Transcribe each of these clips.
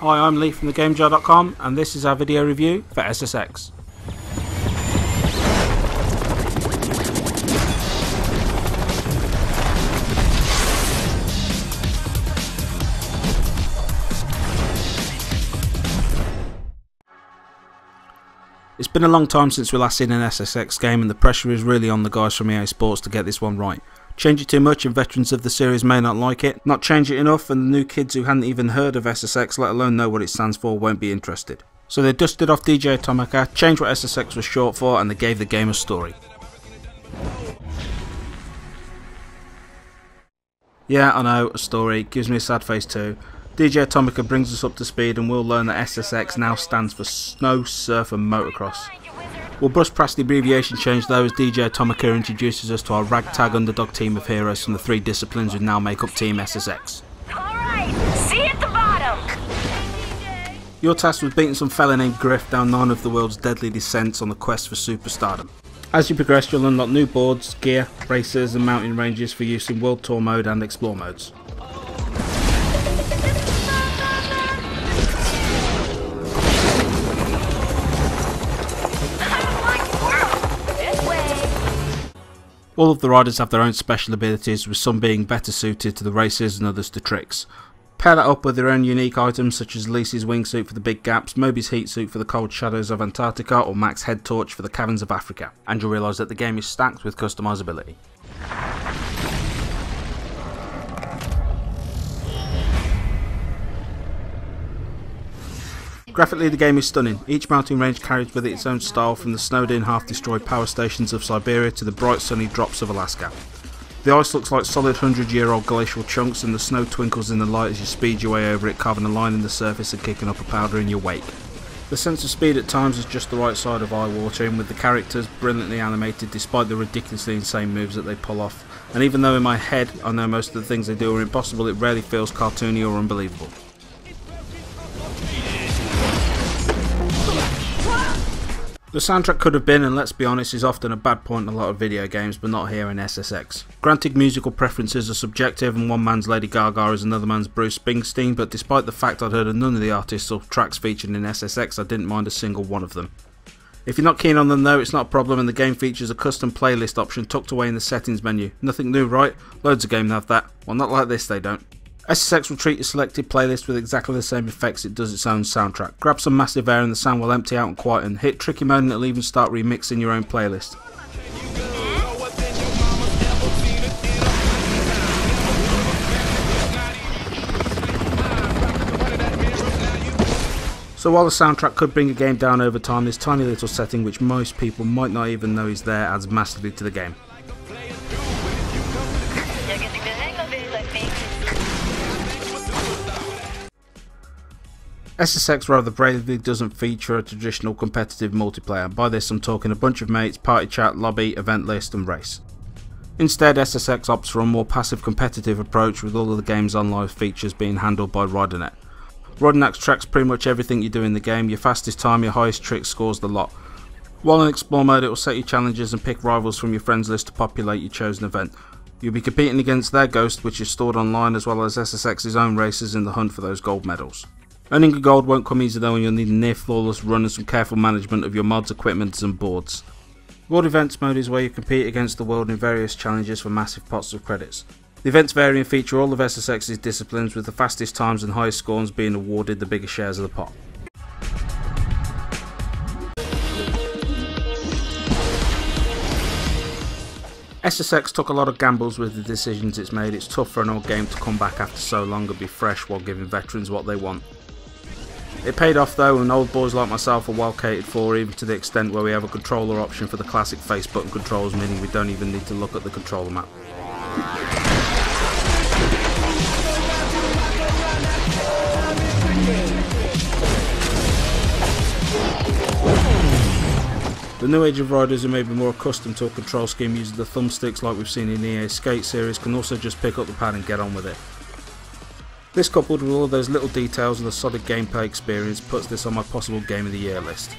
Hi, I'm Lee from thegamejar.com and this is our video review for SSX. It's been a long time since we last seen an SSX game and the pressure is really on the guys from EA Sports to get this one right. Change it too much and veterans of the series may not like it, not change it enough and the new kids who hadn't even heard of SSX, let alone know what it stands for, won't be interested. So they dusted off DJ Atomica, changed what SSX was short for and they gave the game a story. Yeah, I know, a story, gives me a sad face too. DJ Atomica brings us up to speed and we'll learn that SSX now stands for Snow, Surf and Motocross. We'll brush past the abbreviation change though as DJ Atomica introduces us to our ragtag underdog team of heroes from the three disciplines who now make up Team SSX. Alright, see you at the bottom! Your task was beating some fella named Griff down 9 of the world's deadly descents on the quest for superstardom. As you progress you'll unlock new boards, gear, races and mountain ranges for use in World Tour mode and Explore modes. All of the riders have their own special abilities, with some being better suited to the races and others to tricks. Pair that up with their own unique items such as Lisa's wingsuit for the big gaps, Moby's heat suit for the cold shadows of Antarctica or Mac's head torch for the caverns of Africa, and you'll realise that the game is stacked with customizability. Graphically the game is stunning. Each mountain range carries with it its own style, from the snowed-in half-destroyed power stations of Siberia to the bright sunny drops of Alaska. The ice looks like solid 100-year-old glacial chunks and the snow twinkles in the light as you speed your way over it, carving a line in the surface and kicking up a powder in your wake. The sense of speed at times is just the right side of eye-watering, with the characters brilliantly animated despite the ridiculously insane moves that they pull off, and even though in my head I know most of the things they do are impossible, it rarely feels cartoony or unbelievable. The soundtrack could have been, and let's be honest, is often a bad point in a lot of video games, but not here in SSX. Granted, musical preferences are subjective and one man's Lady Gaga is another man's Bruce Springsteen, but despite the fact I'd heard of none of the artists or tracks featured in SSX, I didn't mind a single one of them. If you're not keen on them though, it's not a problem, and the game features a custom playlist option tucked away in the settings menu. Nothing new, right? Loads of games have that. Well, not like this, they don't. SSX will treat your selected playlist with exactly the same effects it does its own soundtrack. Grab some massive air and the sound will empty out and quieten. Hit tricky mode and it'll even start remixing your own playlist. So while the soundtrack could bring a game down over time, this tiny little setting which most people might not even know is there adds massively to the game. SSX rather bravely doesn't feature a traditional competitive multiplayer. By this I'm talking a bunch of mates, party chat, lobby, event list and race. Instead SSX opts for a more passive competitive approach, with all of the game's online features being handled by RiderNet. RiderNet tracks pretty much everything you do in the game, your fastest time, your highest trick scores, the lot. While in Explore mode it will set you challenges and pick rivals from your friends list to populate your chosen event. You'll be competing against their Ghost, which is stored online, as well as SSX's own races in the hunt for those gold medals. Earning a gold won't come easy though, and you'll need a near flawless run and some careful management of your mods, equipment and boards. World Events mode is where you compete against the world in various challenges for massive pots of credits. The events vary and feature all of SSX's disciplines, with the fastest times and highest scores being awarded the bigger shares of the pot. SSX took a lot of gambles with the decisions it's made. It's tough for an old game to come back after so long and be fresh while giving veterans what they want. It paid off though, and old boys like myself are well catered for, even to the extent where we have a controller option for the classic face button controls, meaning we don't even need to look at the controller map. The new age of riders who may be more accustomed to a control scheme using the thumbsticks like we've seen in the EA Skate series can also just pick up the pad and get on with it. This, coupled with all of those little details and the solid gameplay experience, puts this on my possible Game of the Year list.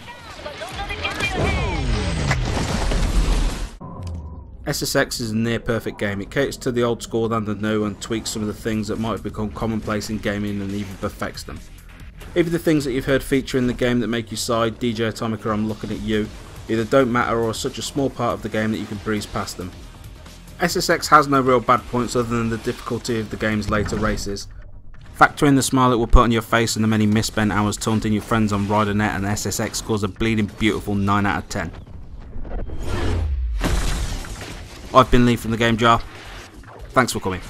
SSX is a near perfect game. It caters to the old school and the new, and tweaks some of the things that might have become commonplace in gaming and even perfects them. Either the things that you've heard feature in the game that make you sigh, DJ Atomica, I'm looking at you, either don't matter or are such a small part of the game that you can breeze past them. SSX has no real bad points other than the difficulty of the game's later races. Factor in the smile it will put on your face and the many misspent hours taunting your friends on RiderNet, and SSX scores a bleeding beautiful 9 out of 10. I've been Lee from the Game Jar. Thanks for coming.